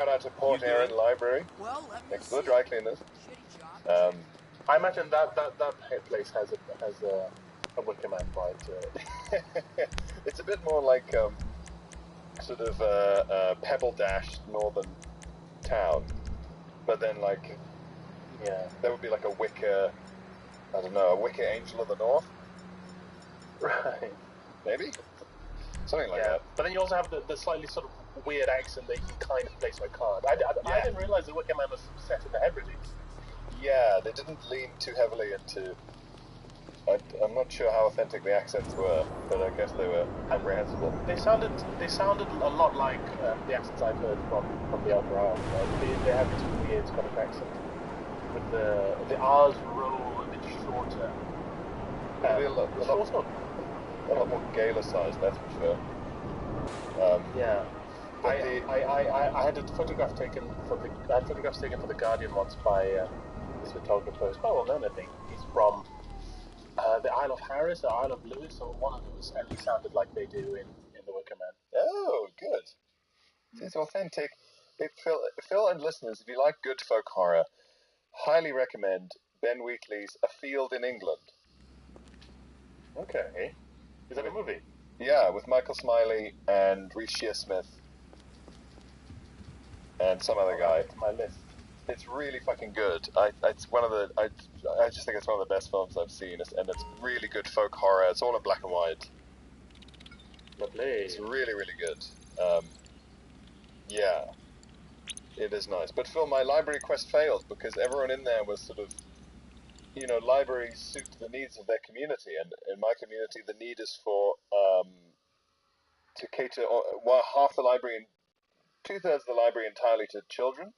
Shout out to Port Erin Library, next to the dry cleaners. I imagine that place has a Wicker Man vibe to it. It's a bit more like sort of pebble dashed northern town, but then like there would be like a wicker, I don't know, a wicker angel of the north. Right. Maybe something like that. But then you also have the slightly sort of weird accent that you can kind of place, but can't. I didn't realize the Wicker Man was set in the Hebrides. Yeah, they didn't lean too heavily into. I'm not sure how authentic the accents were, but I guess they were comprehensible. They sounded a lot like the accents I've heard from the Outer Isles. Right? They have this weird Scottish accent, with the R's roll a bit shorter. A lot more Gaelicized, that's for sure. I had photographs taken for the Guardian once by this photographer who's quite well known, I think. He's from the Isle of Harris or Isle of Lewis, or one of those, and he sounded like they do in The Wicker Man. Oh, good. It's authentic. Phil and listeners, if you like good folk horror, highly recommend Ben Wheatley's A Field in England. Okay. Is that a movie? Yeah, with Michael Smiley and Reece Shearsmith and some other guy. It's my list. It's really fucking good. I just think it's one of the best films I've seen, and it's really good folk horror. It's all in black and white. Lovely. It's really, really good. Yeah, it is nice. But Phil, my library quest failed because everyone in there was sort of, libraries suit the needs of their community, and in my community, the need is for to cater half the library and 2/3 of the library entirely to children.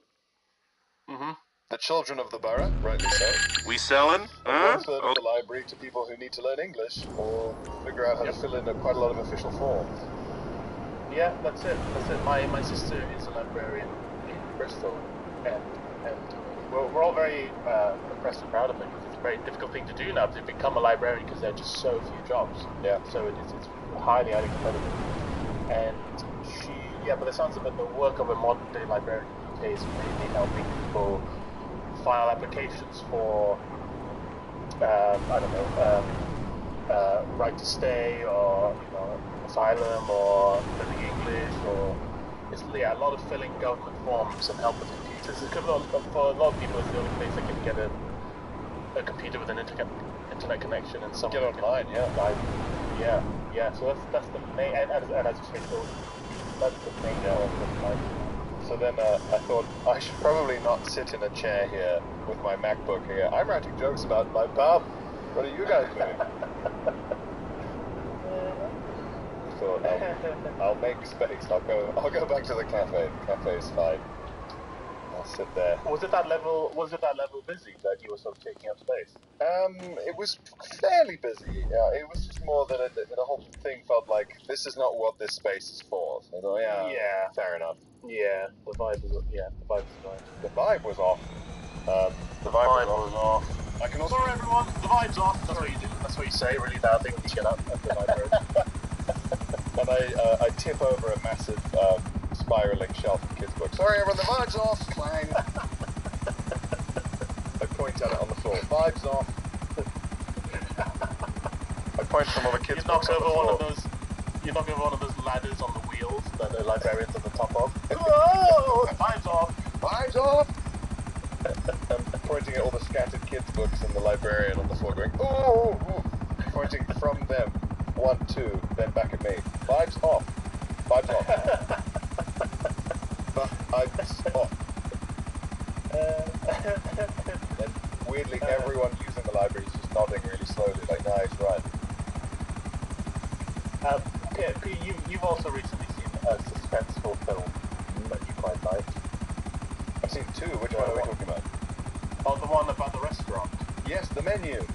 Mm-hmm. The children of the borough, rightly so. We selling? 1/3 of the library to people who need to learn English or figure out how to fill in quite a lot of official forms. Yeah, that's it. My sister is a librarian in Bristol, and we're all very impressed and proud of it, because it's a very difficult thing to do now to become a librarian, because there are just so few jobs. Yeah. So it's highly competitive. And but it sounds like the work of a modern day librarian in the UK is really helping people file applications for right to stay, or asylum, or learning English, or a lot of filling government forms and help with computers. Because for a lot of people, it's the only place they can get a computer with an internet connection and something. Get online, yeah. So that's the main, and as you say, so that's the main goal. So then I thought I should probably not sit in a chair here with my MacBook here. I'm writing jokes about my pub. What are you guys doing? So I'll make space. I'll go back to the cafe. The cafe is fine. I'll sit there. Was it that level busy that you were sort of taking up space? It was fairly busy. It was just more that the whole thing felt like this is not what this space is for. So I thought, yeah, fair enough. Yeah, the vibe was nice. The vibe was off. The vibe was off. I can also. Sorry, everyone. The vibe's off. That's what you do. That's what you say really loud thing when you get up at the library. And I tip over a massive spiraling shelf of kids' books. Sorry, everyone. The vibe's off. Clang. I point at it on the floor. Vibes off. I point from all the kids' books on the floor. You knock over one of those ladders on the wheels that the librarian's on the top of. Whoa! Vibes off! Vibes off! I'm pointing at all the scattered kids' books and the librarian on the floor going, ooh! Pointing from them. 1, 2, then back at me. Vibes off. Vibes off. Vibes off. And weirdly, everyone using the library is just nodding really slowly, like, nice, right. You've also recently seen a suspenseful film that you quite liked. I've seen 2. Which one are we talking about? Oh, the one about the restaurant. Yes, The Menu.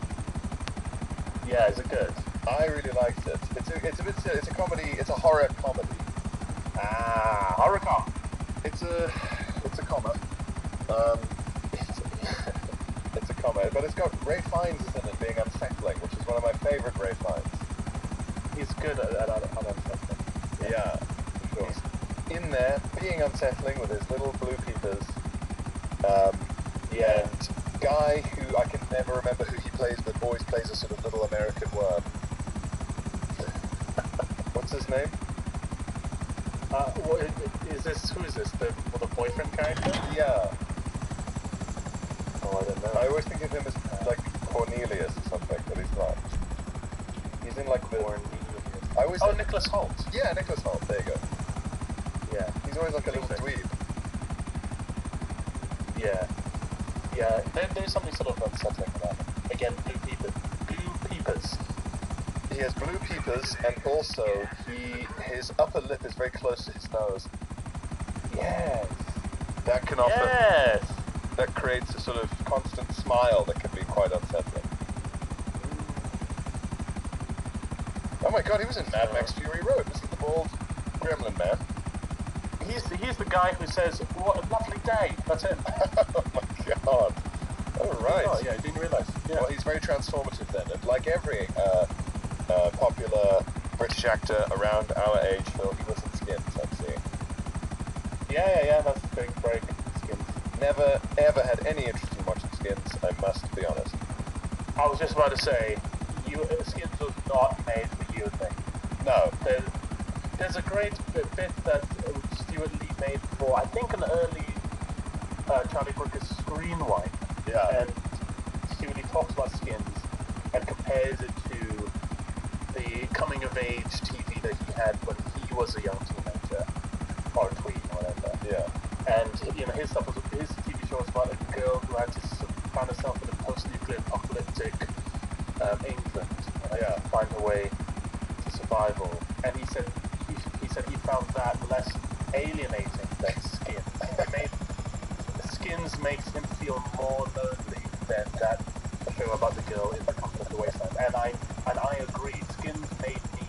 Yeah, is it good? I really liked it. It's a comedy. It's a horror comedy. Horror com. It's a comma. It's a comma, but it's got Ray Fiennes in it being unsettling, which is one of my favourite Ray Fiennes. He's good at unsettling. Yeah, for sure. in there, being unsettling with his little blue peepers. Yeah. And guy who I can never remember who he plays, but always plays a sort of little American worm. What's his name? What, is this? Who is this? The boyfriend character? Yeah. Oh, I don't know. I always think of him as like Cornelius or something, but he's not. He's in like the. I always. Oh, Nicholas Hoult. Yeah, Nicholas Hoult. There you go. Yeah. He's always like a little dweeb. Yeah. Yeah. There's something sort of unsettling about him. Again, blue peepers. He has blue peepers, and also his upper lip is very close to his nose. Yes. That can often. Yes. That creates a sort of constant smile that can be quite unsettling. Oh my god, he was in Mad Max Fury Road. Was he the bald gremlin man? He's the guy who says, "What a lovely day." That's him. Oh my god. Oh right. Oh yeah, I didn't realise. Yeah. Well, he's very transformative then, and like every popular British actor around our age, Phil, he was in Skins, I'm seeing. Yeah. That's very good. Skins. Never ever had any interest in watching Skins, I must be honest. I was just about to say, Skins was not made for you and me. No. There's a great bit that Stuart Lee made for, I think, an early Charlie Brooker's Screenwipe. Yeah. And Stuart Lee talks about Skins and compares it to the coming-of-age TV that he had when he was a young teenager, or a tween, or whatever. Yeah. And his TV show was about a girl who had to find herself in a post-nuclear apocalyptic England and had to find her way to survival. And he said he found that less alienating than Skins. Skins makes him feel more lonely than that show about the girl in the Comfort of the Wasteland. And I agree. Skins made me,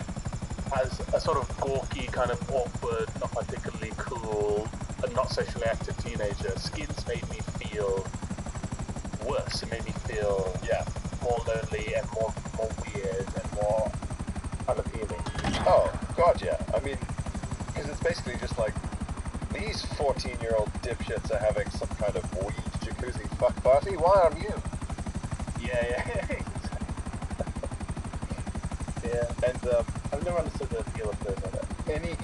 as a sort of gawky, kind of awkward, not particularly cool, and not sexually active teenager, Skins made me feel worse. It made me feel more lonely and more weird and more unappealing. Oh, god, yeah. I mean, because it's basically just like, these 14-year-old dipshits are having some kind of weed jacuzzi fuck party. Why aren't you? Yeah. Yeah. And I've never understood the appeal of those like that.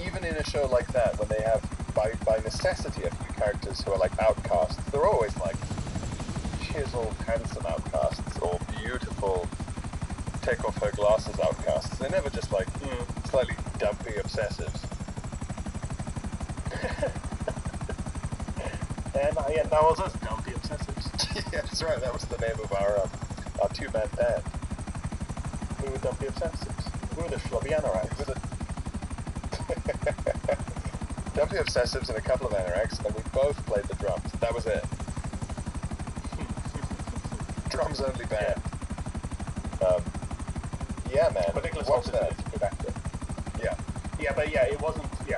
even in a show like that, when they have, by necessity, a few characters who are like outcasts, they're always like chiseled, handsome outcasts, or beautiful, take off her glasses outcasts. They're never just like slightly dumpy obsessives. And that was us, Dumpy Obsessives. Yeah, that's right. That was the name of our two-man band. We were Dumpy Obsessives. We were the Schlubby Anoraks. We were the Dumpy Obsessives and a couple of anoraks, and we both played the drums. That was it. Drums only band. Yeah, man. But Nicholas Watch Hoult that. is a good actor. Yeah. Yeah, but it wasn't for me.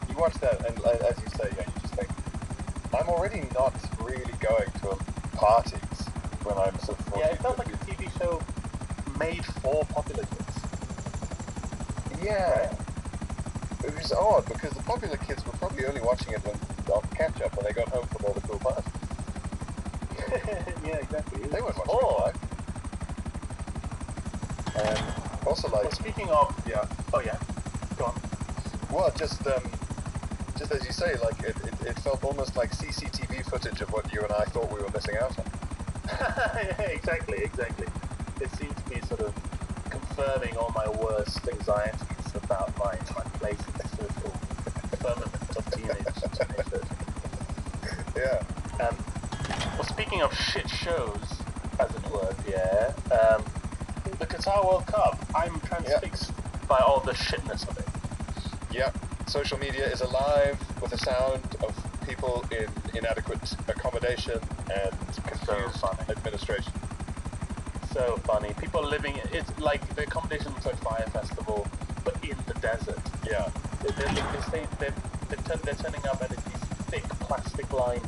You watch that, and as you say, you just think, I'm already not really going to parties when I'm sort of 14. Yeah, it felt like a TV show made for popular kids. Yeah. It was odd, because the popular kids were probably only watching it on catch-up when they got home from all the cool parties. Yeah, exactly. They weren't watching it live. And also, like... Well, speaking of... Yeah. Oh, yeah. Go on. Well, just as you say, like, it felt almost like CCTV footage of what you and I thought we were missing out on. Yeah, exactly. It seemed to be sort of confirming all my worst anxieties about my place in the social firmament of teenagers. Yeah. Well, speaking of shit shows, as it were, the Qatar World Cup, I'm transfixed by all the shitness of it. Yeah. Social media is alive with the sound of people in inadequate accommodation and confused administration. So funny. People living, it's like the accommodation looks like Fire Festival, but in the desert. Yeah. They're turning up at these thick plastic-lined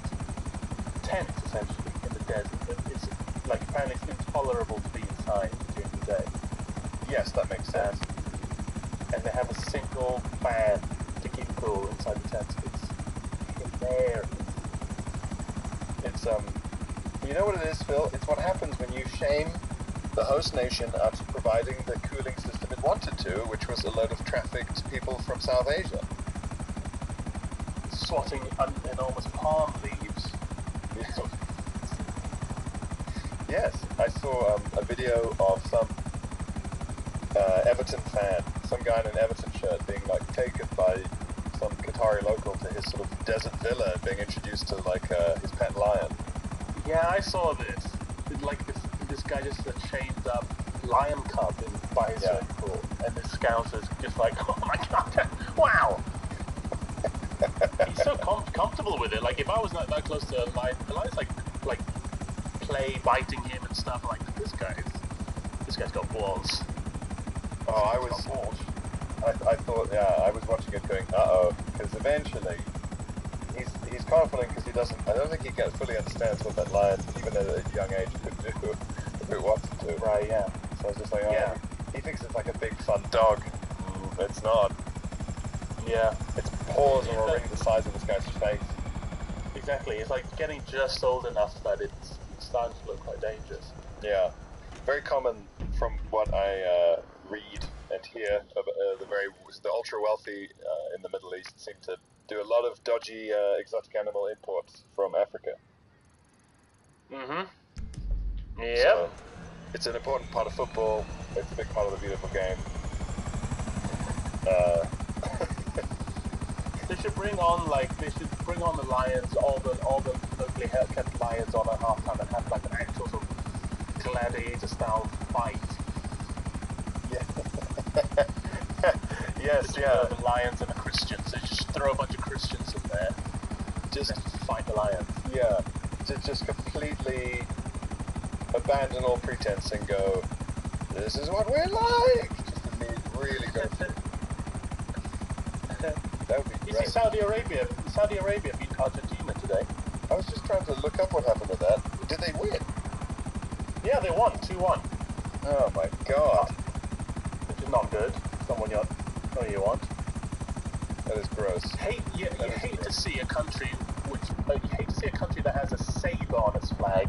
tents, essentially, in the desert. It's like, apparently it's intolerable to be inside during the day. Yes, that makes sense. And they have a single fan to keep cool inside the tent. It's hilarious. It's you know what it is, Phil? It's what happens when you shame the host nation out of providing the cooling system it wanted to, which was a load of trafficked people from South Asia. Swatting enormous palm leaves. Yes, I saw a video of some Everton fan, some guy in an Everton shirt being like taken by some Qatari local to his sort of desert villa and being introduced to like his pet lion. Yeah, I saw this. Like this guy just chained up lion cub by his swimming pool, and this scouser's just like, oh my god, wow. He's so comfortable with it. Like if I was not that close to a lion, the lion's like play biting him and stuff. Like this guy's got balls. Oh, I thought, yeah, I was watching it going, uh-oh, because eventually he's confident because I don't think he fully understands what that lion, even at a young age, could do if it wanted to. Right, yeah. So I was just like, oh, yeah. He thinks it's like a big fun dog. It's not. Yeah. Its paws are already the size of this guy's face. Exactly. It's like getting just old enough that it's starting to look quite dangerous. Yeah. Very common from what I read and hear of the ultra wealthy in the Middle East seem to do a lot of dodgy exotic animal imports from Africa. Mm-hmm. Yep. So it's an important part of football. It's a big part of the beautiful game. They should bring on the lions, all the locally kept lions on at halftime and have like an actual sort of gladiator style fight. Yeah. Yes, yeah. The lions and the Christians. They just throw a bunch of Christians in there. Just fight the lions. Yeah. To just completely abandon all pretense and go, this is what we're like. Just to me really go through. That would be great. You see Saudi Arabia beat Argentina today. I was just trying to look up what happened to that. Did they win? Yeah, they won 2-1. Oh my god. Which is not good. Someone you want. That is gross. You hate to see a country that has a saber on its flag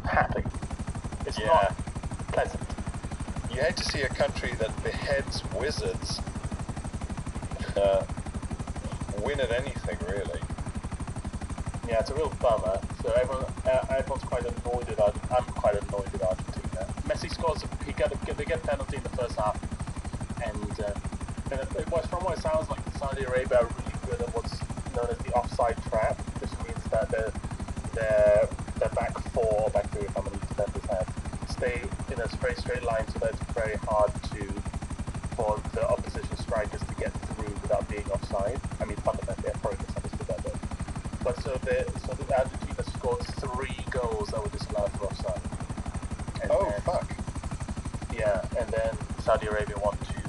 happy. It's not pleasant. You hate to see a country that beheads wizards win at anything, really. Yeah, it's a real bummer. So everyone's quite annoyed at Argentina. I'm quite annoyed at Argentina. Messi scores. They get a penalty in the first half, and it was, from what it sounds like, Saudi Arabia are really good at what's known as the offside trap, which means that their back four or back three, if how many defenders have, stay in a very straight line, so that it's very hard for the opposition strikers to get through without being offside. I mean, fundamentally, I probably misunderstood that bit. But so the Argentina scored 3 goals that were disallowed for offside. And fuck. Yeah, and then Saudi Arabia won 2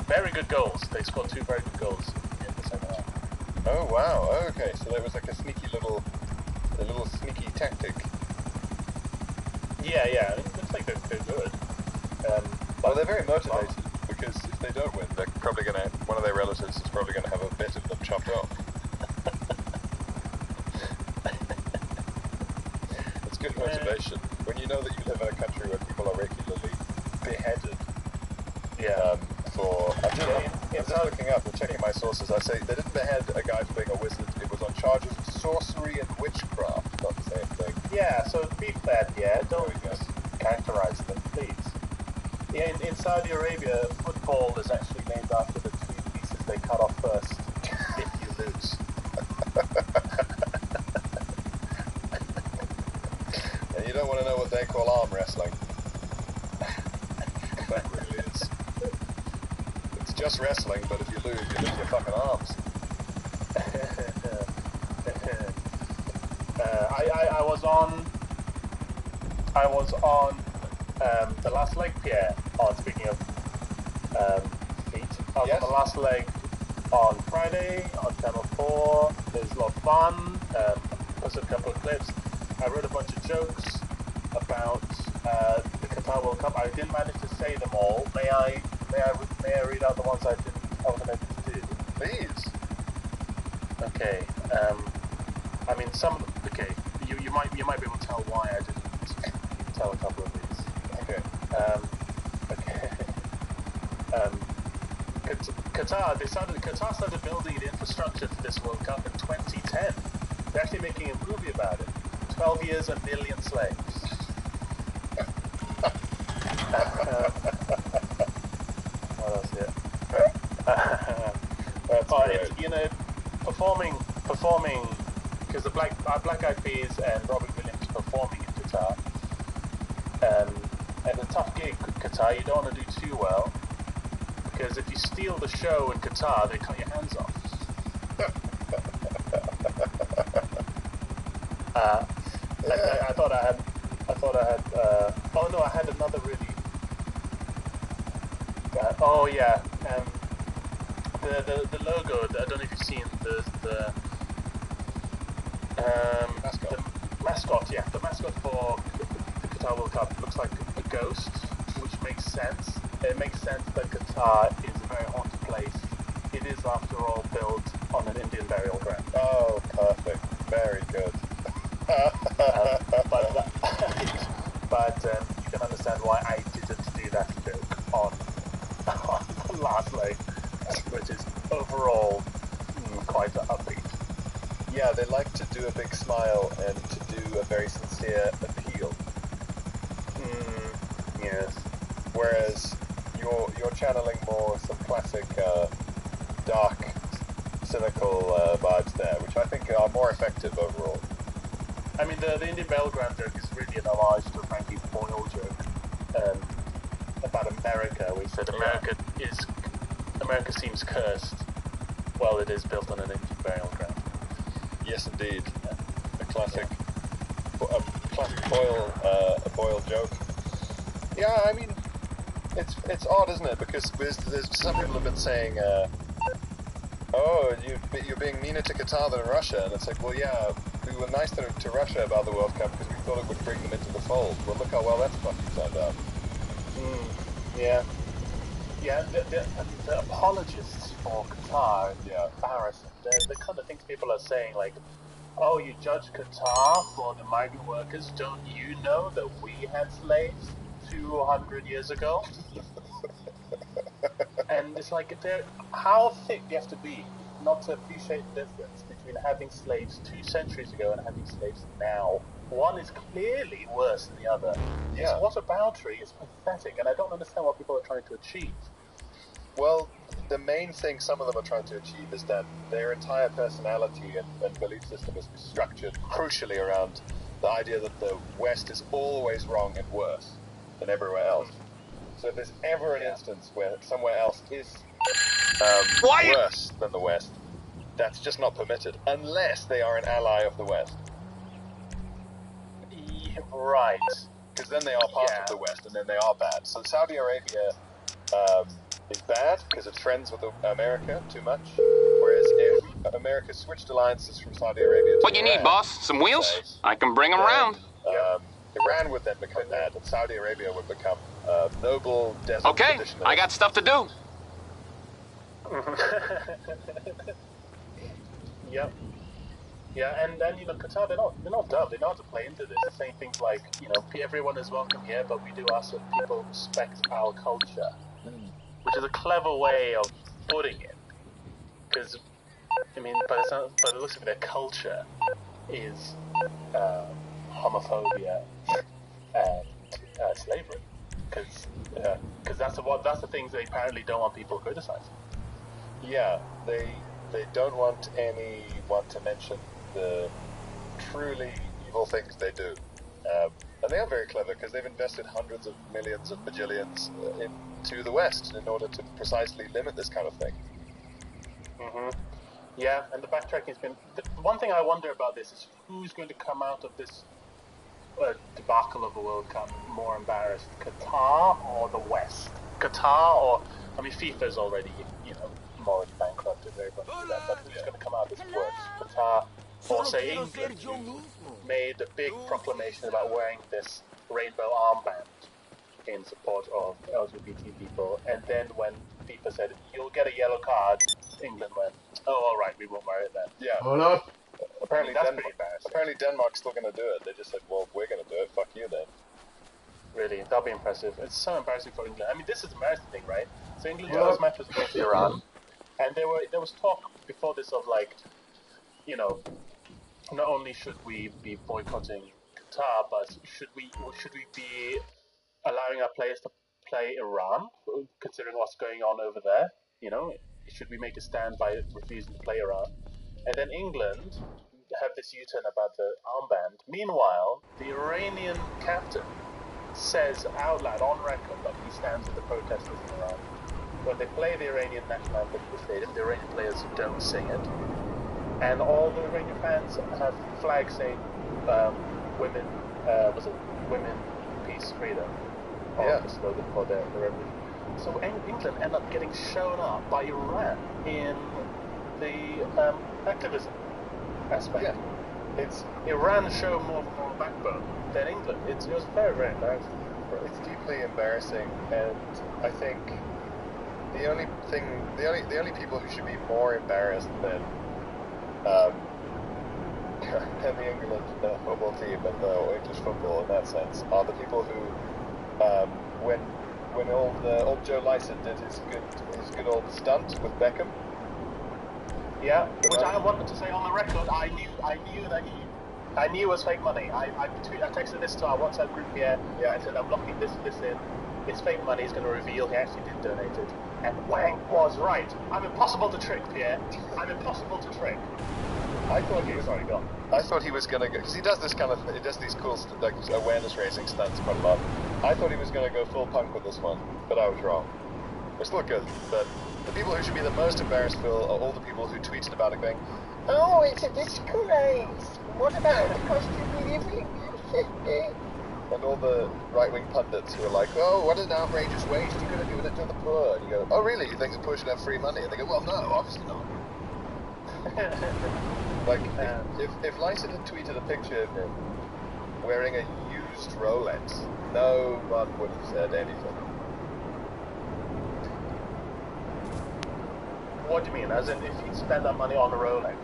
very good goals. They scored 2 very good goals in the second half. Oh wow. Okay, so that was like a little sneaky tactic. Yeah. It looks like they're good. Well, they're very motivated because if they don't win, they're probably one of their relatives is probably gonna have a bit of them chopped off. It's good motivation when you know that you live in a country where people are regularly beheaded. Yeah. I'm just looking up and checking my sources. I say they didn't behead a guy for being a wizard. It was on charges of sorcery and witchcraft. Not the same thing. Yeah. So be fair. Yeah. Don't characterize them, please. Yeah. In Saudi Arabia, football is actually named after the 2 pieces they cut off first. If you lose. And you don't want to know what they call arm wrestling. That really is. It's just wrestling, but if you lose your fucking arms. I was on the last leg, Pierre. Speaking of feet, I was on the last leg on Friday on Channel 4. It was a lot of fun. Posted a couple of clips. I wrote a bunch of jokes about the Qatar World Cup. I didn't manage to say them all. May I read out the ones I wasn't able to do? Please. Okay. I mean, okay. You might be able to tell why I didn't tell a couple of these. Okay. Okay. Qatar started building the infrastructure for this World Cup in 2010. They're actually making a movie about it. 12 years, 1 million slaves. What else here? That's great. It's, you know, performing, because the Black Eyed Peas and Robbie Williams performing in Qatar. And a tough gig, Qatar. You don't want to do too well, because if you steal the show in Qatar, they cut your hands off. I thought I had. Oh no, I had another really. Oh yeah. The logo. I don't know if you've seen the Mascot. The mascot. Yeah, the mascot for the Qatar World Cup looks like a ghost, which makes sense. It makes sense that Qatar is a very haunted place. It is, after all, built on an Indian burial ground. Oh, perfect. Very good. But you can understand why I didn't do that joke on the last leg, which is overall quite upbeat. Yeah, they like to do a big smile and to do a very sincere appeal. Yes. Whereas you're channeling more some classic dark, cynical vibes there, which I think are more effective overall. I mean, the Indian Battleground joke is really an homage to a Frankie Boyle joke about America, where he said America seems cursed while it is built on an Indian burial ground. Yes, indeed. A classic Boyle joke. Yeah, I mean, it's odd, isn't it? Because there's some people have been saying, oh, you're being meaner to Qatar than Russia, and it's like, well, yeah, we were nice to Russia about the World Cup because we thought it would bring them into the fold. Well, look how well that's fucking turned out. Yeah. Yeah, the apologists for Qatar are embarrassing. They're the kind of things people are saying, like, oh, you judge Qatar for the migrant workers. Don't you know that we had slaves 200 years ago? And it's like, how thick do you have to be not to appreciate the difference between having slaves 2 centuries ago and having slaves now? One is clearly worse than the other. Yeah. This whataboutery is pathetic, and I don't understand what people are trying to achieve. Well, the main thing some of them are trying to achieve is that their entire personality and belief system is structured crucially around the idea that the West is always wrong and worse than everywhere else. So if there's ever an instance where somewhere else is worse than the West, that's just not permitted, unless they are an ally of the West. Yeah, right. Because then they are part of the West, and then they are bad. So Saudi Arabia is bad because it's friends with America too much. Whereas if America switched alliances from Saudi Arabia to What you need, boss? Some wheels? I can bring them around. Iran would then become bad, and Saudi Arabia would become noble desert Okay, I got stuff to do. Yep. Yeah, and then, you know, Qatar, they're not dumb. They know how to play into this. They're saying things like, you know, everyone is welcome here, but we do ask that people respect our culture. Which is a clever way of putting it. Because, I mean, but it looks like their culture is homophobia and slavery. Because that's the things they apparently don't want people criticizing. Yeah, they don't want anyone to mention the truly evil things they do. And they are very clever because they've invested hundreds of millions of bajillions into the West in order to precisely limit this kind of thing. Yeah, and the backtracking has been... One thing I wonder about this is who's going to come out of this debacle of a World Cup more embarrassed, Qatar or the West? Qatar or... I mean, FIFA's already, you know, morally bankrupted, everybody knew that, but who's going to come out of this worse? Qatar or, say, England, who made a big proclamation about wearing this rainbow armband in support of LGBT people, and then when FIFA said, you'll get a yellow card England went, oh, all right, we won't marry it then. Yeah. Hold up. Apparently, that's pretty embarrassing. Apparently Denmark's still going to do it. They just said, well, we're going to do it. Fuck you then. Really, that'll be impressive. It's so embarrassing for England. I mean, this is the embarrassing thing, right? So England's first match was against Iran, and there was talk before this of like, you know, not only should we be boycotting Qatar, but should we be allowing our players to play Iran, considering what's going on over there? You know, should we make a stand by refusing to play Iran? And then England have this U-turn about the armband. Meanwhile, the Iranian captain says out loud on record that he stands with the protesters in Iran. When they play the Iranian national anthem in the stadium, the Iranian players don't sing it. And all the Iranian fans have flags saying women, women, peace, freedom, or the slogan for the revolution. So England end up getting shown up by Iran in the activism aspect. Yeah. It's Iran show more of a moral backbone than England. It was very, very embarrassing. It's deeply embarrassing, and I think the only people who should be more embarrassed than the England football team and the English football in that sense are the people who, when old Joe Lycett did his good old stunt with Beckham. Yeah, which I wanted to say on the record, I knew it was fake money. I texted this to our WhatsApp group here. Yeah, I said I'm locking this in. It's fake money. He's going to reveal he actually did donate it. And Wang was right. I'm impossible to trick, Pierre. I'm impossible to trick. I thought he was already gone. I thought he was going to go, because he does this kind of, he does these cool like awareness raising stunts quite a lot. I thought he was going to go full punk with this one, but I was wrong. It's still good, but the people who should be the most embarrassed, Phil, are all the people who tweeted about it going, oh, it's a disgrace. What about the cost of living? And all the right-wing pundits who are like, oh, what an outrageous waste, you're going to do it to the poor. And you go, oh, really? You think the poor should have free money? And they go, well, no, obviously not. Like, if Lycett had tweeted a picture of him wearing a used Rolex, no one would have said anything. What do you mean? As in, if he'd spend that money on a Rolex?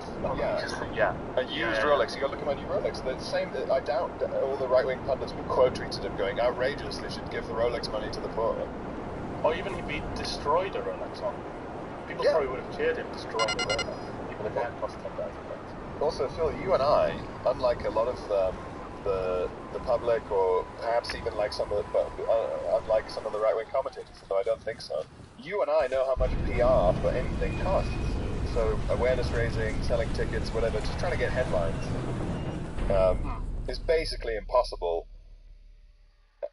Yeah. A used Rolex. You got to look at my new Rolex. The same. I doubt all the right-wing pundits would quote tweeted him going, outrageous. They should give the Rolex money to the poor. Or even if he destroyed a Rolex on. People probably would have cheered him destroying the Rolex, even if it had cost $10,000. Also, Phil, you and I, unlike a lot of the public, or perhaps even like unlike some of the right-wing commentators, though I don't think so. You and I know how much PR for anything costs. So awareness raising, selling tickets, whatever, just trying to get headlines is basically impossible.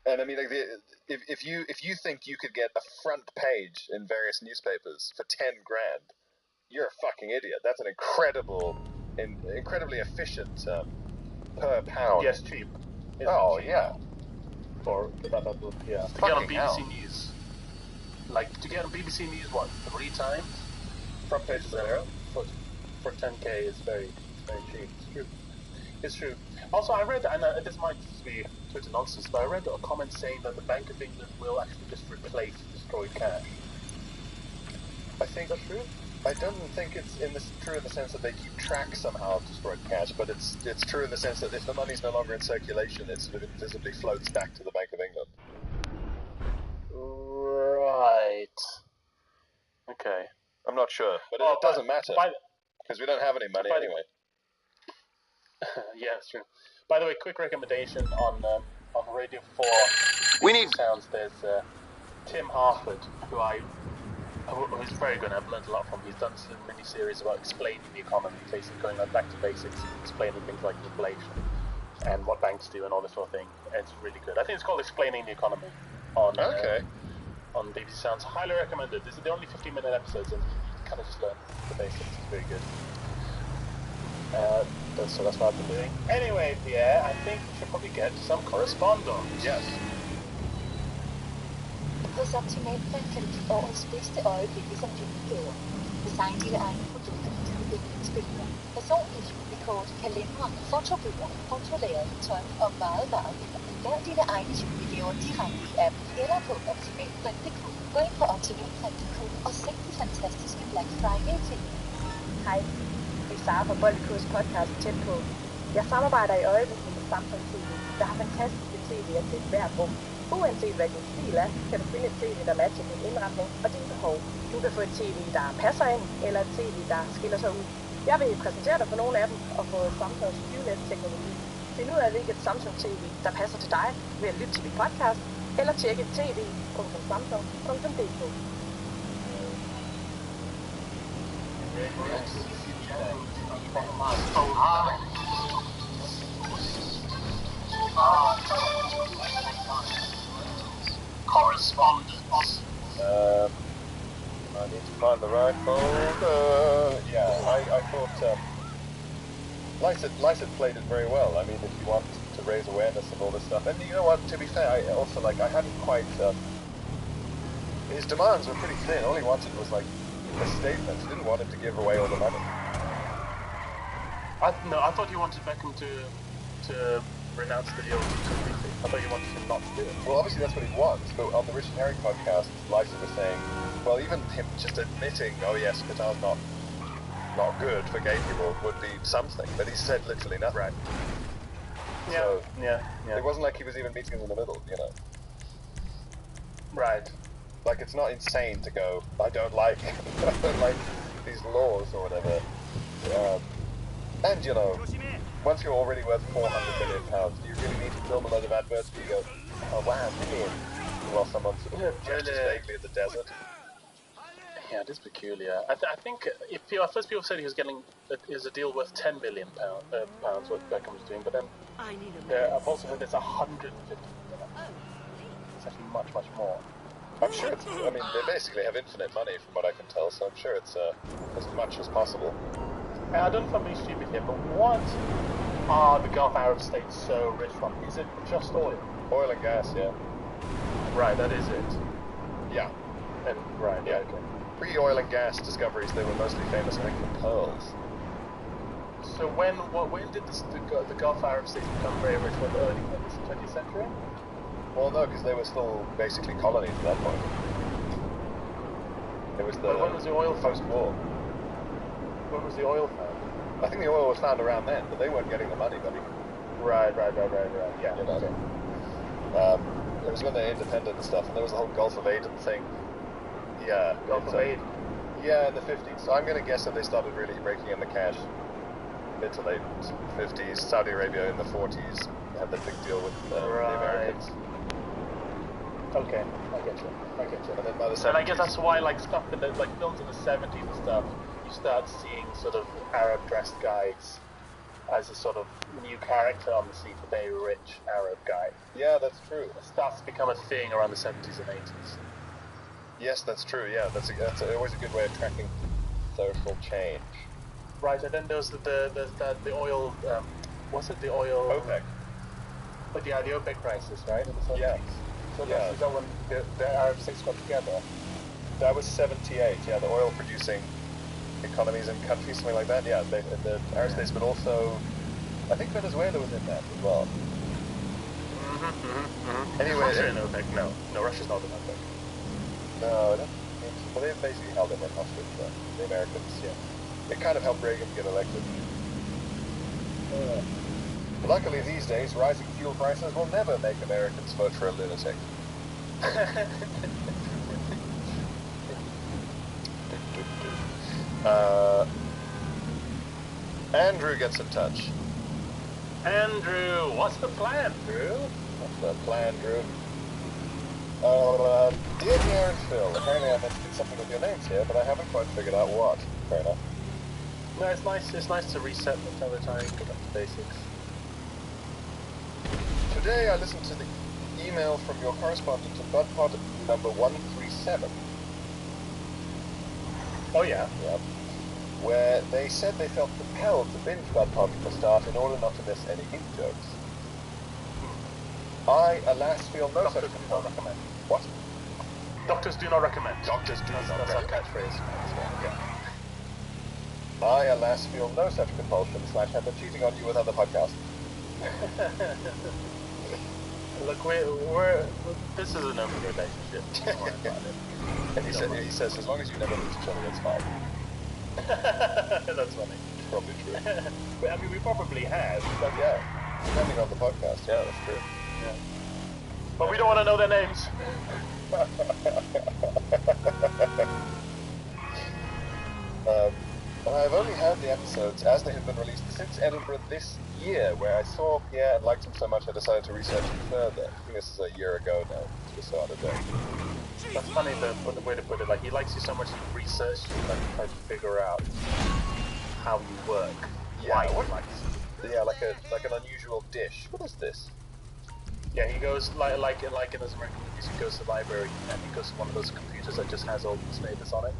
And I mean, like, if you think you could get a front page in various newspapers for $10,000, you're a fucking idiot. That's an incredibly efficient per pound. Yes, cheap. Oh, cheap. yeah. For that level, yeah. To get on BBC News. Like, to get on BBC News, what, 3 times? Front page zero. For 10k is very, very cheap. It's true. It's true. Also, I read, and this might just be Twitter nonsense, but I read a comment saying that the Bank of England will actually just replace destroyed cash. I think that's true. I don't think it's true in the sense that they keep track somehow of destroyed cash, but it's true in the sense that if the money's no longer in circulation, it sort of invisibly floats back to the Bank of England. Right. Okay. I'm not sure, but it doesn't matter, because we don't have any money anyway. Yeah, it's true. By the way, quick recommendation on Radio 4. We need sounds. There's Tim Harford, who's very good. I've learned a lot from him. He's done some mini-series about explaining the economy, basically going back to basics, explaining things like inflation and what banks do and all this sort of thing. It's really good. I think it's called Explaining the Economy on BBC Sounds. Highly recommended. This is the only 15-minute episodes, and you kind of just learn the basics. It's very good. So that's what I've been doing. Anyway, Pierre, I think we should probably get some correspondence. Yes. Hos optimalt kvalitet og bedste øjeblikke som lydbøger. Design dine egne produkter til yndlingsbilleder, personlige julekort, kalendere, fotobøger, fotolagret tøj og meget, meget mere. Lav dine egne julegaver direkte i appen eller på optimalprint.dk. Gå ind på optimalprint.dk og se de fantastiske Black Friday-ting. Hej, det er Sara fra Boldekurs podcast tæt på. Jeg samarbejder i øjeblikket med Samsung TV, der har fantastiske tv'er til hvert rum. Uanset hvad din stil er, kan du finde et tv, der matcher din indretning og dine behov. Du kan få et tv, der passer ind, eller et tv, der skiller sig ud. Jeg vil præsentere dig for nogle af dem og få Samsungs QLED-teknologi. Find ud af, hvilket Samsung TV, der passer til dig, ved at lytte til min podcast, eller tjekke tv.samsung.dk. Correspondence. I need to find the right folder. Yeah, I thought Lycett played it very well. I mean, if you want to raise awareness of all this stuff, and you know what? To be fair, I also I hadn't quite. His demands were pretty thin. All he wanted was like a statement. He didn't want him to give away all the money. I thought you wanted Beckham to renounce the deal completely. I thought you wanted him not to do it. Well, obviously that's what he wants. But on the Rich and Harry podcast, Lycett was saying, well, even him just admitting, oh yes, Qatar's not good for gay people would be something. But he said literally nothing. Right. So, yeah. It wasn't like he was even meeting us in the middle, you know. Right. Like, it's not insane to go, I don't like these laws or whatever. And, you know, once you're already worth £400 million, do you really need to film a load of adverts where you go, oh wow, million, while someone's sort of gestures vaguely at the desert? Yeah, it is peculiar. I think at first people said he was getting a deal worth £10 million pounds what Beckham was doing, but then I've also heard there's 150 million. It's actually much, much more. I'm sure it's, I mean, they basically have infinite money from what I can tell, so I'm sure it's as much as possible. And I don't know if I'm being stupid here, but what are the Gulf Arab states so rich from? Is it just oil? Oil and gas, yeah. Right, that is it. Yeah. And right, yeah, okay. Pre-oil and gas discoveries, they were mostly famous, I think, for pearls. So when did the Gulf Arab states become very rich? When the early 20th century? Well, no, because they were still basically colonies at that point. It was when was the oil post-war? When was the oil found? I think the oil was found around then, but they weren't getting the money, buddy. Right. Yeah. You know. Okay. It was when they're independent and stuff, and there was the whole Gulf of Aden thing. Yeah. Gulf of Aden? Yeah, in the 50s. So I'm going to guess that they started really raking in the cash mid to late 50s. Saudi Arabia in the 40s had the big deal with the Americans. Okay, I get you. And then by the 70s, and I guess that's why, stuff in the films in the 70s and stuff, you start seeing sort of Arab dressed guys as a sort of new character on the scene, a very rich Arab guy. Yeah, that's true. It starts to become a thing around the 70s and 80s. Yes, that's true. Yeah, that's always a good way of tracking social change. Right, and then there's the oil. What's it? The oil. OPEC. But yeah, the OPEC crisis, right? In the 70s. Yeah. So yeah. Is that when the Arab states got together? That was 78. Yeah, the oil-producing economies and countries, something like that. Yeah, the Arab states, but also, I think Venezuela was in that as well. Anyway, Russia in OPEC? No, Russia's not in OPEC. No, I don't think so. Well, they basically held them hostage, the Americans. Yeah, it kind of helped Reagan get elected. Luckily, these days, rising fuel prices will never make Americans vote for a lunatic. Andrew gets in touch. Andrew, what's the plan, Drew? What's the plan, Drew? Dear Pierre and Phil, apparently I meant to do something with your names here, but I haven't quite figured out what. Fair enough. No, it's nice to reset them every time, get up to basics. Today I listened to the email from your correspondent to BudPod number 137. Oh yeah? Yeah. Where they said they felt compelled to binge BudPod from the start in order not to miss any geek jokes. I, alas, feel no such Doctors do not recommend. What? Doctors do not recommend. Doctors do not That's our recommend. catchphrase. Yeah. I, alas, feel no such compulsion / have been cheating on you with other podcasts. Look, this is an open relationship. Don't worry about it. And he says, as long as you never meet each other, it's fine. That's funny. Probably true. But, I mean, we probably have. But yeah, depending on the podcast, yeah, that's true. Yeah. But we don't want to know their names. I've only heard the episodes as they have been released since Edinburgh this year, where I saw Pierre and liked him so much I decided to research him further. I think this is a year ago now, just the other day. That's funny, the way to put it. Like, he likes you so much, he researched you, like, he tries to figure out how you work. Yeah, why he likes you. Yeah, like an unusual dish. What is this? Yeah, he goes, like in those American movies, he goes to the library, and he goes to one of those computers that just has old newspapers on it.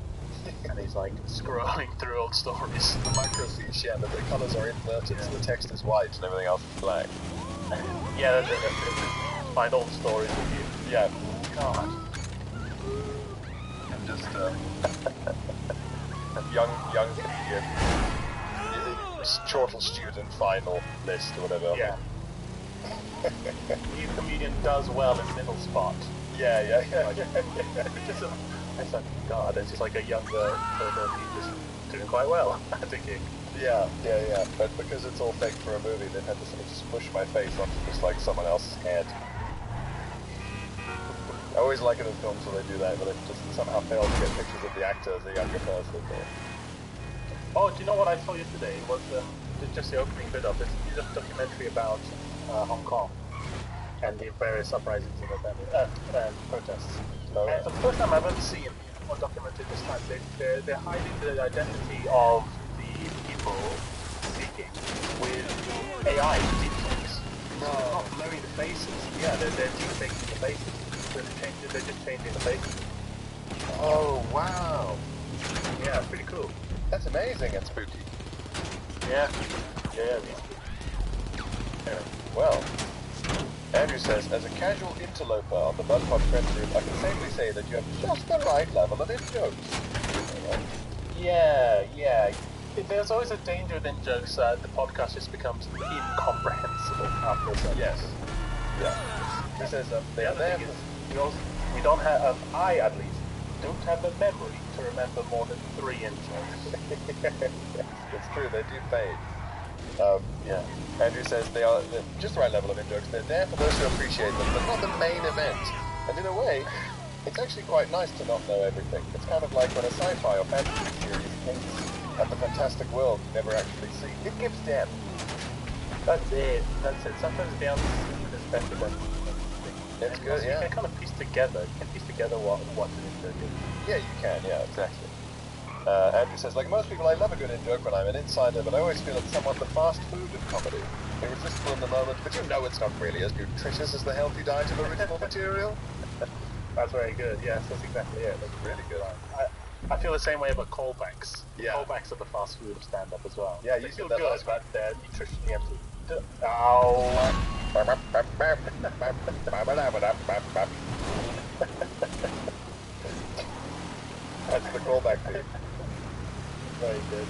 And he's like scrolling through old stories. The microfiche, yeah, but the colours are inverted, so the text is white and everything else is black. Yeah, that's it. Find old stories with you. Yeah. God. I'm just young comedian, chortle student final list or whatever. Yeah. New comedian does well in middle spot. Yeah. It's like, God, it's just like a younger person just doing quite well at the gig. Yeah. But because it's all fake for a movie, they had to sort of smush my face onto just like someone else's head. I always like it in films when they do that, but it just somehow fails to get pictures of the actor as a younger person. Oh, do you know what I saw yesterday? It was just the opening bit of it. It's a documentary about Hong Kong and the various uprisings and protests. And for the first time I've ever seen a documentary this time, they're hiding the identity of the people speaking with AI deepfakes. No. They're not blurring the faces. Yeah, they're deepfaking the faces. They're just changing the faces. Oh, wow. Yeah, pretty cool. That's amazing and spooky. Yeah. Well, Andrew says, as a casual interloper on the Bud Pod friend group, I can safely say that you have just the right level of in-jokes. Yeah. There's always a danger in in-jokes that the podcast just becomes incomprehensible after a second. Yes. Yeah. He says they are there. We don't have, I at least, don't have the memory to remember more than 3 in-jokes. It's true, they do fade. Yeah. Andrew says they're just the right level of in-jokes. They're there for those who appreciate them, but not the main event. And in a way, it's actually quite nice to not know everything. It's kind of like when a sci-fi or fantasy series hints at the fantastic world you never actually see. It gives depth. That's it. Sometimes the unseen is better than it's good, yeah. You can kind of piece together. What an in-joke is. Yeah, you can, yeah, exactly. Andrew says, like most people, I love a good in-joke when I'm an insider, but I always feel it's somewhat the fast food of comedy. Irresistible in the moment, but you know it's not really as nutritious as the healthy diet of original material. That's very good, yes, that's exactly it. That's Really good. I feel the same way about callbacks. Yeah. Callbacks are the fast food of stand-up as well. Yeah, they you feel said that good, last but they're nutritionally empty. That's the callback theme. Very good.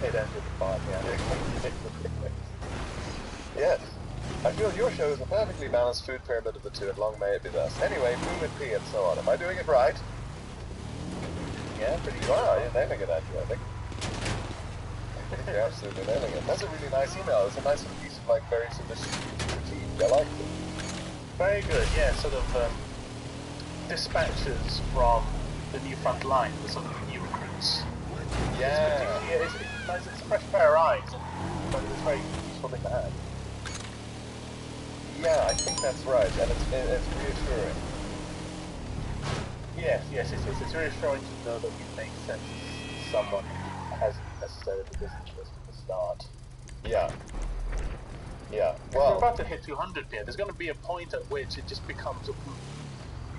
It ended the part, yeah. Yes. I feel your show is a perfectly balanced food pyramid of the two, and long may it be thus. Anyway, boom and pee and so on. Am I doing it right? Yeah, pretty You are. You're nailing it, Andrew, I think. You're absolutely nailing it. That's a really nice email. It's a nice little piece of, like, very sort of critique. I like it. Very good, yeah, sort of dispatches from the new front line, the sort of new recruits. Yeah. It's a fresh pair of eyes, but it's a very useful thing to have. Yeah, I think that's right, and it's reassuring. Yes, it's reassuring to know that we make sense to someone who hasn't necessarily been interested from the start. Yeah. Yeah, We're about to hit 200 here. There's going to be a point at which it just becomes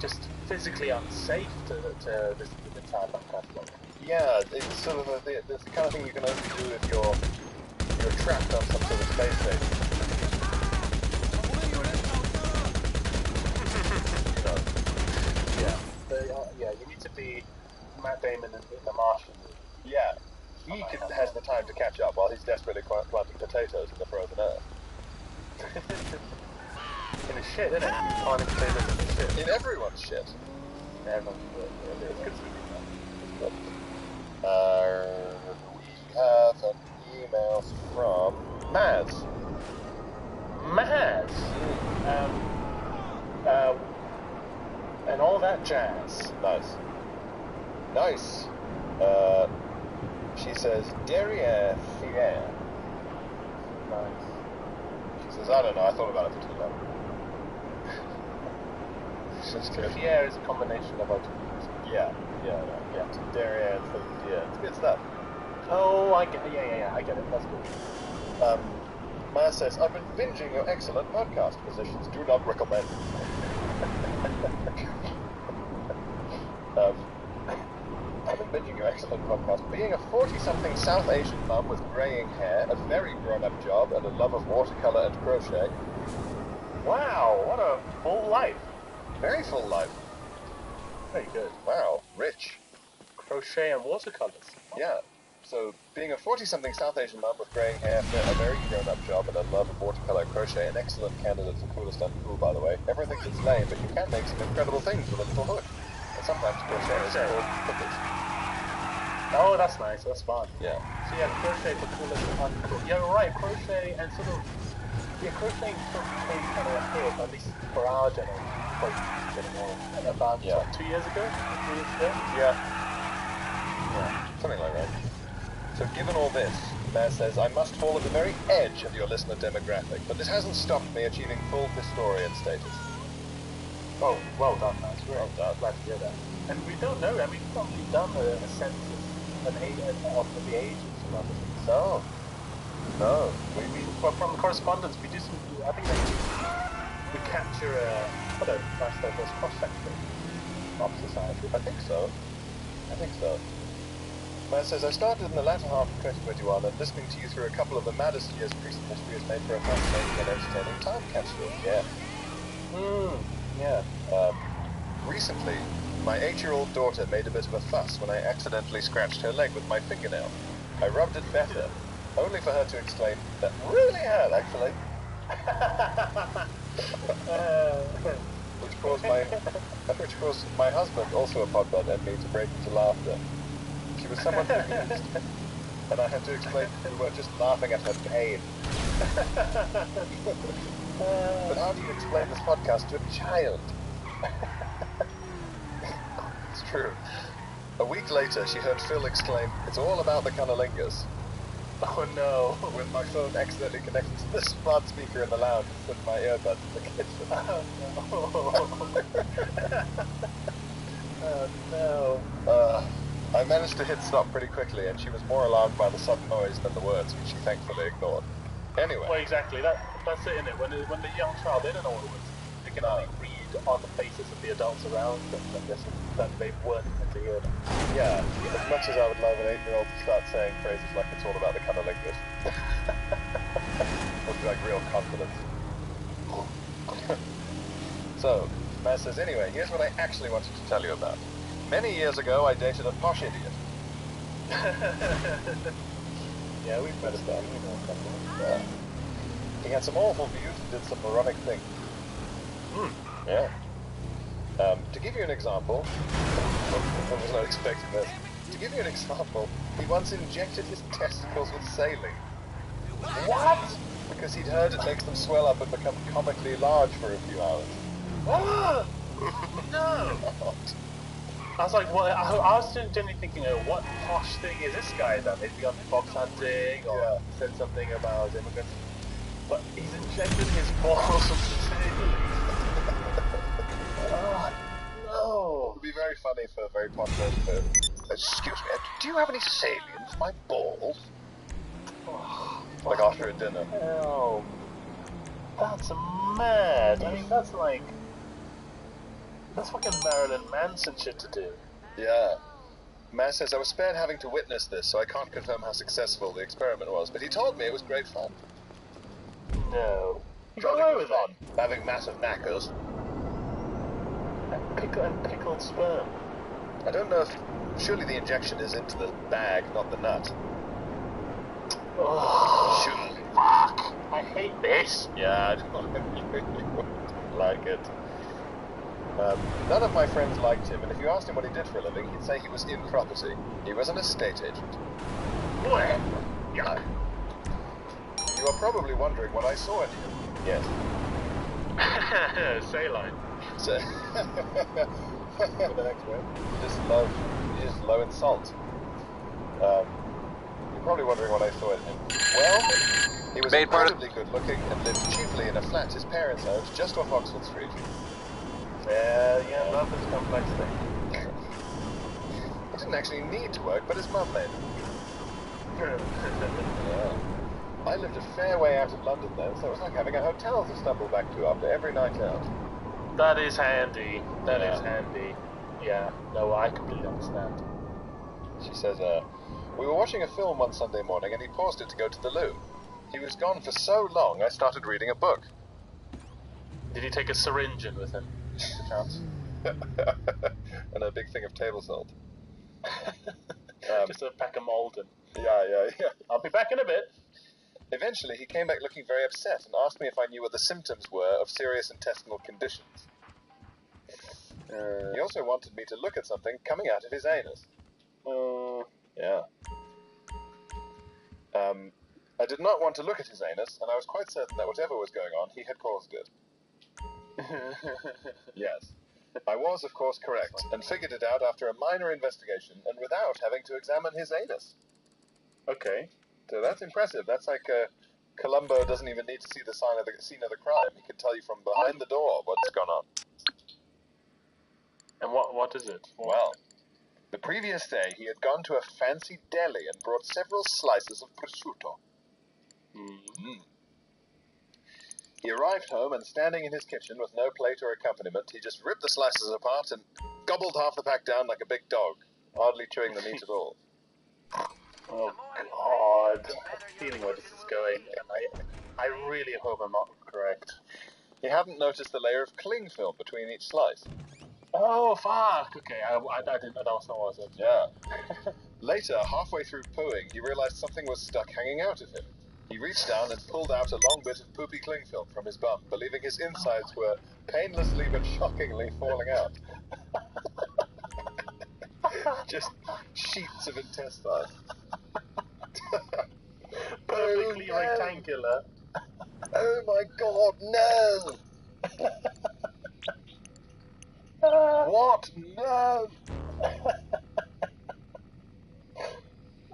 just physically unsafe to listen to the entire back catalogue. Yeah, it's sort of the kind of thing you can only do if you're trapped on some sort of space station. Yeah, you need to be Matt Damon in the Martian movie. Yeah. he has the time to catch up while he's desperately planting potatoes in the frozen earth. In his shit, isn't it? Planting potatoes in his shit. In everyone's shit. Everyone's shit. It's good to see We have an email from Maz. Maz! And all that jazz. Nice. Nice. She says, derrière fier. Nice. She says, I don't know, I thought about it for too long. Just kidding. Fier is a combination of our two words. Yeah. Derrière, it's good stuff. Oh, I get it. Yeah, I get it. That's good. Maya says, I've been binging your excellent podcast positions. Do not recommend. I've been binging your excellent podcast. Being a 40-something South Asian mum with greying hair, a very grown-up job, and a love of watercolour and crochet. Wow, what a full life. Very full life. Very good. Wow, rich. Crochet and watercolors. Yeah. So, being a 40-something South Asian mum with greying hair, a very grown-up job, and a love of watercolour crochet, an excellent candidate for coolest uncool, by the way. Everything is lame, but you can make some incredible things with a little hook. And sometimes crochet is called hookers. Oh, that's nice. That's fun. Yeah. So yeah, crochet for coolest and uncool. Yeah, right. Crochet and sort of crocheting sort of became kind of a hit, at least for our generation. About 2 years ago, 3 years ago. Yeah, something like that. So given all this, Maz says, I must fall at the very edge of your listener demographic, but this hasn't stopped me achieving full historian status. Oh, well done, Maz. Well done. Glad to hear that. And we don't know, I mean, we've not really done a census of the ages of our listeners. No. Well, from the correspondence, we do some, I think we capture quite a nice diverse cross-section of society. I think so. Maz says, I started in the latter half of 2021 and listening to you through a couple of the maddest years of recent history has made for a fascinating and entertaining time capsule. Yeah. Recently, my 8-year-old daughter made a bit of a fuss when I accidentally scratched her leg with my fingernail. I rubbed it better, only for her to exclaim, that really hurt, actually. Which caused my husband, also a podbud, and me to break into laughter. She was somewhat confused, and I had to explain we were just laughing at her pain. But how do you explain this podcast to a child? It's true. A week later, she heard Phil exclaim, it's all about the cunnilingus. Oh no. When my phone accidentally connected to the smart speaker in the lounge instead of my earbuds in the kitchen. Oh no. I managed to hit stop pretty quickly, and she was more alarmed by the sudden noise than the words, which she thankfully ignored. Anyway. Well, exactly. That's it, isn't it? When the young child, they don't know what it was. They can only read on the faces of the adults around them that they weren't meant to hear them. Yeah, as much as I would love an 8-year-old to start saying phrases like it's all about the cunnilingus. Would be like real confidence. So, Maz says, anyway, here's what I actually wanted to tell you about. Many years ago, I dated a posh idiot. Yeah, we've met about it. He had some awful views and did some moronic things. Yeah. To give you an example, I was not expecting this. To give you an example, he once injected his testicles with saline. What? Because he'd heard it makes them swell up and become comically large for a few hours. What? No. I was like, well, I was generally thinking, what posh thing is this guy done? Is he gone fox hunting or said something about immigrants? But he's injected his balls with saline. Oh, no. It would be very funny for a very posh person to, excuse me, do you have any saline for my balls? Like after a dinner. Hell, that's mad. I mean, that's fucking Marilyn Manson shit to do. Yeah. Maz says, I was spared having to witness this, so I can't confirm how successful the experiment was, but he told me it was great fun. No. You got Jolly away good with fun, that. having massive knackers. And pickled sperm. I don't know if, surely the injection is into the bag, not the nut. Oh, fuck! I hate this. Yeah, I don't like it. None of my friends liked him, and if you asked him what he did for a living, he'd say he was in property. He was an estate agent. Boy. Yeah. You are probably wondering what I saw in him. Yes. Saline. So, the next word. You just love in salt. You're probably wondering what I saw in him. Well, he was incredibly good looking and lived chiefly in a flat his parents owned just off Oxford Street. Yeah, love is a complex thing. He didn't actually need to work, but his mum made him. Yeah. I lived a fair way out of London then, so it was like having a hotel to stumble back to after every night out. That is handy. That is handy. Yeah, no, I completely understand. She says, we were watching a film one Sunday morning and he paused it to go to the loo. He was gone for so long, I started reading a book. Did he take a syringe in with him? Chance? And a big thing of table salt. Just a pack of Malden. Yeah. I'll be back in a bit. Eventually, he came back looking very upset and asked me if I knew what the symptoms were of serious intestinal conditions. He also wanted me to look at something coming out of his anus. Yeah. I did not want to look at his anus, and I was quite certain that whatever was going on, he had caused it. Yes. I was, of course, correct, and figured it out after a minor investigation and without having to examine his anus. Okay. So that's impressive. That's like Columbo doesn't even need to see the scene of the crime. He can tell you from behind the door what's gone on. And what is it? Well, the previous day he had gone to a fancy deli and brought several slices of prosciutto. He arrived home and standing in his kitchen with no plate or accompaniment, he just ripped the slices apart and gobbled half the pack down like a big dog, hardly chewing the meat at all. Oh God, I'm feeling where this is going, and I really hope I'm not correct. He hadn't noticed the layer of cling film between each slice. Oh fuck! Okay, I didn't. I don't know what it was. Yeah. Later, halfway through pooing, he realized something was stuck hanging out of him. He reached down and pulled out a long bit of poopy cling film from his bum, believing his insides were painlessly but shockingly falling out. Just sheets of intestine. Perfectly rectangular. Oh my God, no! What? No!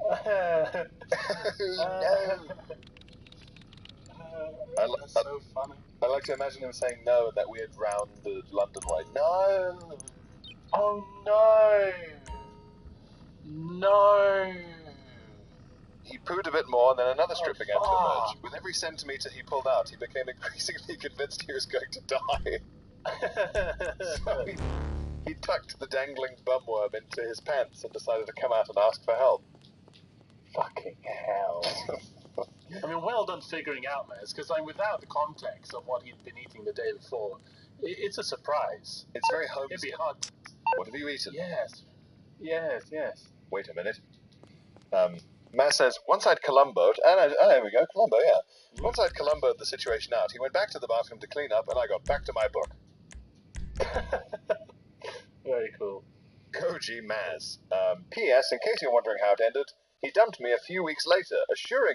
No! That's so funny. I like to imagine him saying no in that weird rounded London way. No! Oh no! No! He pooed a bit more, and then another strip began to emerge. With every centimetre he pulled out, he became increasingly convinced he was going to die. So he tucked the dangling bumworm into his pants and decided to come out and ask for help. Fucking hell. I mean, well done figuring out, Mez, because without the context of what he'd been eating the day before, it's a surprise. It's very homesick. It'd be hard. What have you eaten? Yes. Wait a minute. Maz says, once I'd Columboed, there we go, Columbo, yeah. Once I'd Columboed the situation out, he went back to the bathroom to clean up, and I got back to my book. Very cool. Koji Maz. P.S. In case you're wondering how it ended, he dumped me a few weeks later, assuring me